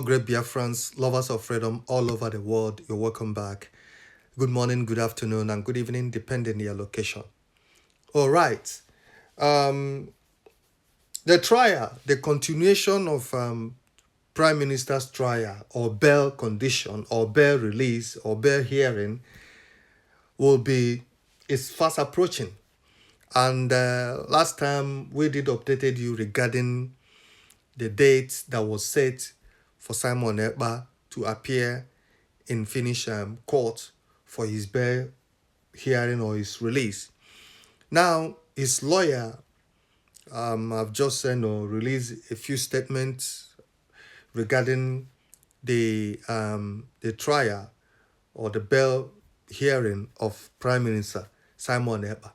Hello, great Biafrans, lovers of freedom all over the world. You're welcome back. Good morning, good afternoon, and good evening, depending on your location. All right. Um, the trial, the continuation of Prime Minister's trial or bail condition or bail release or bail hearing is fast approaching. And last time we did updated you regarding the date that was set for Simon Ekpa to appear in Finnish court for his bail hearing or his release. Now, his lawyer have just released a few statements regarding the trial or the bail hearing of Prime Minister Simon Ekpa.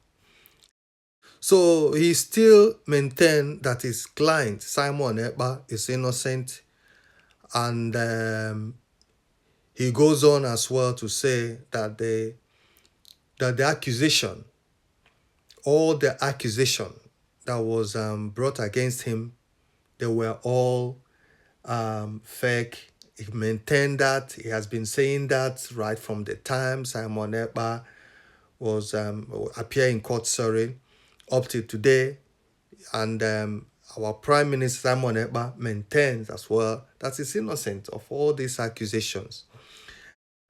So he still maintained that his client Simon Ekpa is innocent, and he goes on as well to say that the accusation, all the accusation that was brought against him, they were all fake. He maintained that. He has been saying that right from the time Simon Ekpa was appear in court, up to today. And our Prime Minister Simon Ekpa maintains as well that he's innocent of all these accusations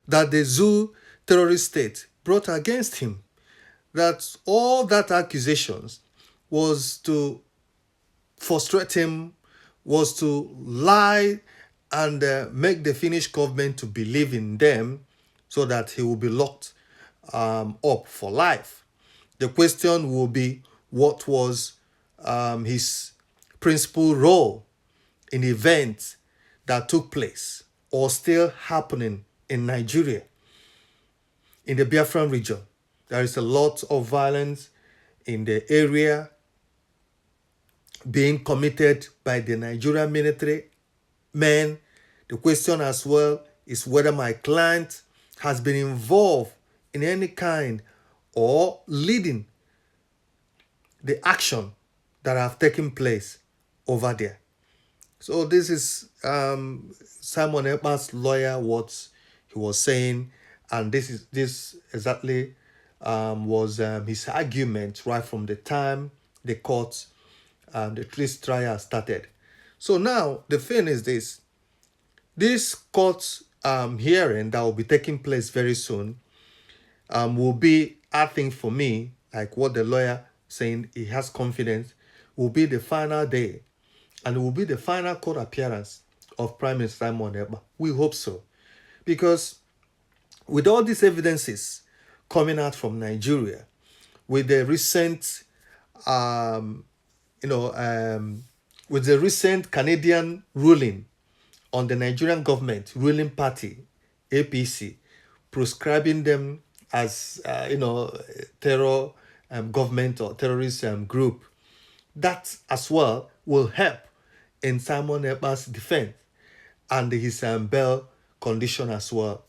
that the zoo terrorist state brought against him. That all that accusations was to frustrate him, was to lie and make the Finnish government to believe in them so that he will be locked up for life. The question will be, what was his principal role in events that took place or still happening in Nigeria, in the Biafran region? There is a lot of violence in the area being committed by the Nigerian military men. The question as well is whether my client has been involved in any kind or leading the action that have taken place over there. So this is Simon Ekpa's lawyer, what he was saying, and this exactly was his argument right from the time the court, the case trial started. So now the thing is this court hearing that will be taking place very soon will be, I think for me, like what the lawyer saying he has confidence, will be the final day and it will be the final court appearance of Prime Minister Simon Ekpa. We hope so. Because with all these evidences coming out from Nigeria, with the recent, with the recent Canadian ruling on the Nigerian government ruling party, APC, prescribing them as, terror government or terrorist group, that as well will help in Simon Ekpa's defense and his bail condition as well.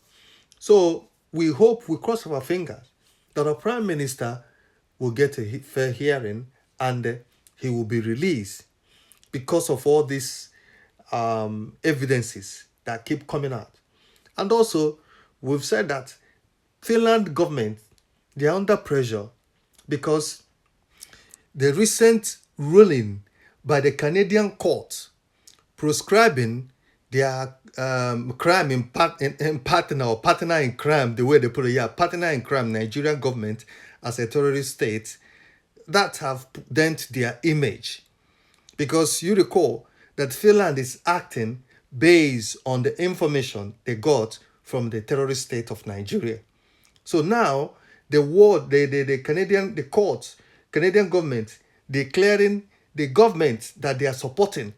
So we hope, we cross our fingers, that our Prime Minister will get a fair hearing and he will be released because of all these evidences that keep coming out. And also, we've said that Finland government, they are under pressure because the recent ruling by the Canadian court prescribing their crime in partner or partner in crime, the way they put it, partner in crime, Nigerian government as a terrorist state, that have dent their image. Because you recall that Finland is acting based on the information they got from the terrorist state of Nigeria. So now the Canadian government declaring the government that they are supporting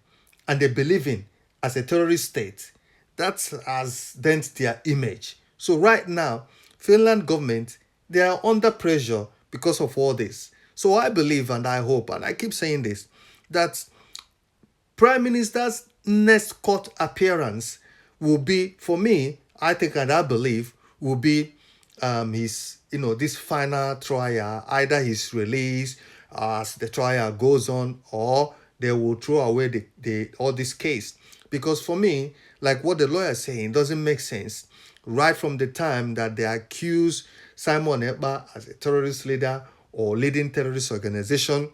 and they believe in as a terrorist state, that has dent their image. So right now, Finland government, they are under pressure because of all this. So I believe and I hope, and I keep saying this, that Prime Minister's next court appearance will be, for me, I think and I believe, will be his, this final trial, either his release as the trial goes on, or they will throw away all this case. Because for me, like what the lawyer is saying doesn't make sense. Right from the time that they accuse Simon Ekpa as a terrorist leader or leading terrorist organization,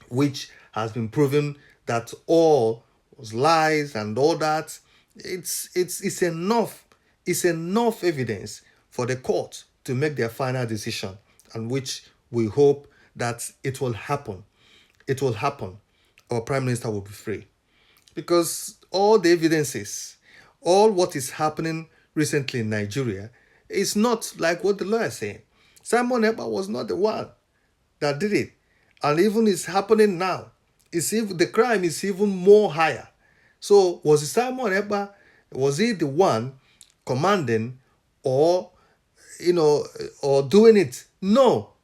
which has been proven that all was lies and all that, it's enough. It's enough evidence for the court to make their final decision, and which we hope that it will happen. It will happen. Our prime minister will be free, because all the evidences, all what is happening recently in Nigeria is not like what the lawyer is saying. Simon Ekpa was not the one that did it. And even it's happening now. It's even, the crime is even more higher. So was it Simon Ekpa? Was he the one commanding or or doing it? No.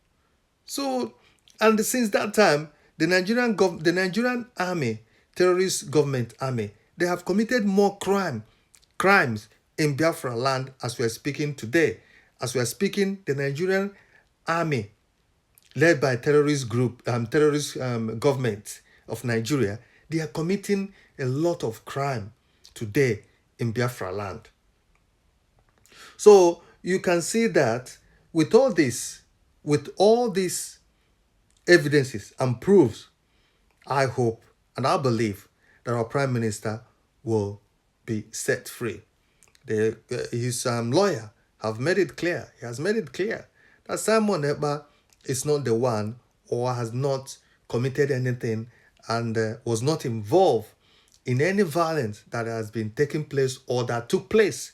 So, and since that time, the Nigerian army, terrorist government army, they have committed more crimes in Biafra land as we are speaking today. As we are speaking, the Nigerian army, led by terrorist government of Nigeria, they are committing a lot of crime today in Biafra land. So you can see that with all these evidences and proofs, I hope and I believe that our prime minister will be set free. His lawyer have made it clear. He has made it clear that Simon Ekpa is not the one, or has not committed anything, and was not involved in any violence that has been taking place or that took place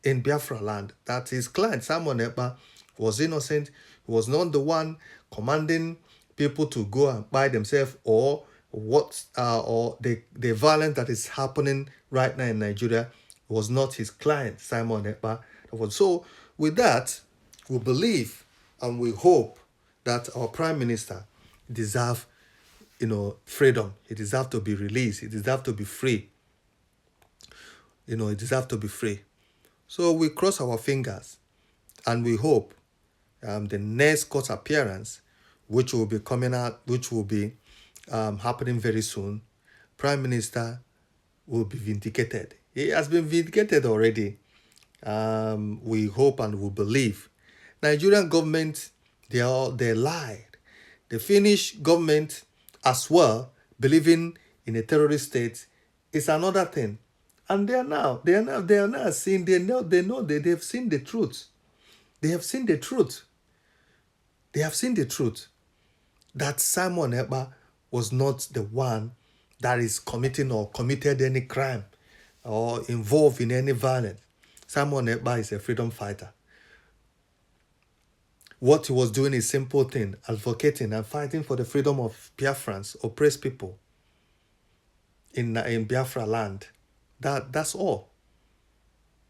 in Biafra land. That his client Simon Ekpa was innocent. He was not the one commanding people to go and buy themselves, or the violence that is happening right now in Nigeria was not his client Simon Ekpa. So with that, we believe and we hope that our prime minister deserves freedom. He deserves to be released. He deserves to be free. He deserves to be free. So we cross our fingers and we hope the next court appearance, which will be coming out, which will be happening very soon, prime minister will be vindicated. He has been vindicated already. We hope and we believe. Nigerian government, they lied. The Finnish government as well, believing in a terrorist state, is another thing. And they are now seeing, they've seen the truth. They have seen the truth. They have seen the truth that Simon Ekpa was not the one that is committing or committed any crime or involved in any violence. Simon Ekpa is a freedom fighter. What he was doing is simple thing, advocating and fighting for the freedom of Biafrans, oppressed people in Biafra land. That's all.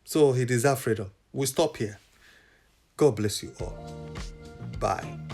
So he deserves freedom. We stop here. God bless you all. Bye.